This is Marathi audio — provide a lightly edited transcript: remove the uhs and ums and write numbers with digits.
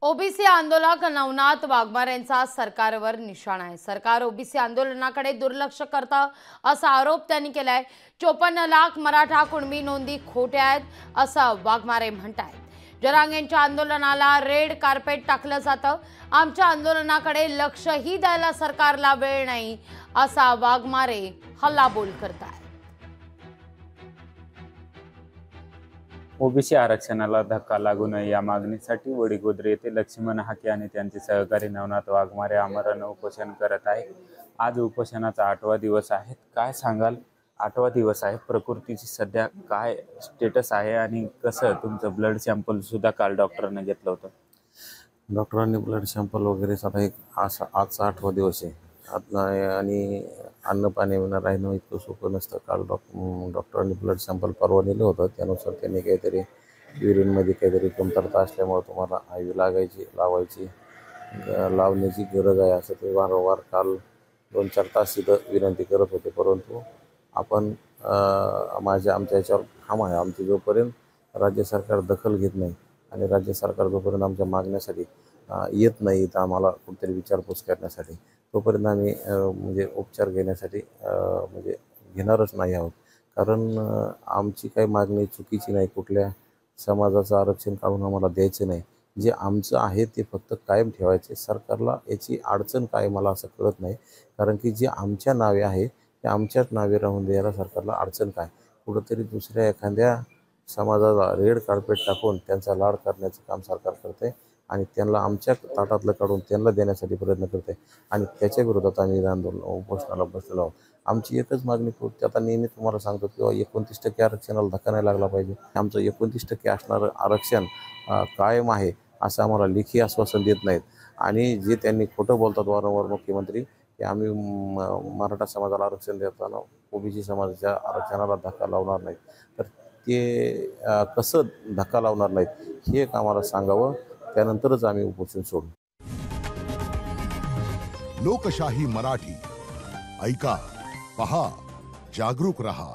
ओबीसी आंदोलक नवनाथ वाघमारेंचा सरकारवर निशाणा आहे। सरकार ओबीसी आंदोलनाकडे दुर्लक्ष करतं असा आरोप त्यांनी केलाय। 54 लाख मराठा कुणबी नोंदी खोट्या आहेत असं वाघमारे म्हणतायत। जरांगेंच्या आंदोलनाला रेड कार्पेट टाकलं जातं। आमच्या आंदोलनाकडे लक्षही द्यायला सरकारला वेळ नाही असा वाघमारे हल्लाबोल करतायत। ओबीसी आरक्षणाला धक्का लागू नये या मागणीसाठी वडीगोद्री येथे लक्ष्मण हाके आणि त्यांचे सहकारी नवनाथ वाघमारे आमरण उपोषण करत आहे। आज उपोषणाचा 8वा दिवस आहे। काय सांगाल? 8वा दिवस आहे, प्रकृतीची सध्या काय स्टेटस आहे आणि कसं तुमचं ब्लड सॅम्पल सुद्धा काल डॉक्टरने घेतलं होतं? डॉक्टरांनी ब्लड सॅम्पल वगैरे आता एक आजचा 8वा दिवस आहे आणि अन्न पाणी राहणं इतकं सोपं नसतं। काल डॉक्टरांनी ब्लड सॅम्पल परवा नेलं होतं, त्यानुसार त्यांनी काहीतरी युरिनमध्ये काहीतरी कमतरता असल्यामुळे तुम्हाला IV लावण्याची गरज आहे असं ते वारंवार काल 2-4 तास तिथं विनंती करत होते। परंतु आपण आमच्या याच्यावर ठाम आहे। आमची जोपर्यंत राज्य सरकार दखल घेत नाही आणि राज्य सरकार जोपर्यंत आमच्या मागण्यासाठी येत नाही तर आम्हाला कुठेतरी विचारपूस करण्यासाठी, तोपर्यंत आम्ही म्हणजे उपचार घेण्यासाठी म्हणजे घेणारच नाही आहोत। कारण आमची काही मागणी चुकीची नाही, कुठल्या समाजाचं आरक्षण काढून आम्हाला द्यायचं नाही। जे आमचं आहे ते फक्त कायम ठेवायचे। सरकारला याची अडचण काय मला असं कळत नाही, कारण की जे आमच्या नावे आहे ते आमच्याच नावे राहून द्यायला सरकारला अडचण काय? कुठंतरी दुसऱ्या एखाद्या समाजाला रेड कार्पेट टाकून त्यांचा लाड करण्याचं काम सरकार करते आणि त्यांना आमच्या ताटातलं काढून त्यांना देण्यासाठी प्रयत्न करते आणि त्याच्या विरोधात आम्ही आंदोलन उपोषणाला बसलेलो आहोत। आमची एकच मागणी होती, आता नेहमी तुम्हाला सांगतो किंवा 29% आरक्षणाला धक्का नाही लागला पाहिजे। आमचं 29% असणारं आरक्षण कायम आहे असं आम्हाला लेखी आश्वासन देत नाहीत आणि जे त्यांनी खोटं बोलतात वारंवार मुख्यमंत्री की आम्ही मराठा समाजाला आरक्षण देताना ओबीसी समाजाच्या आरक्षणाला धक्का लावणार नाहीत, तर ते कसं धक्का लावणार नाहीत हे एक आम्हाला सांगावं, त्यानंतरच आम्ही उपोषण सोडू। लोकशाही मराठी ऐका, पहा, जागरूक रहा।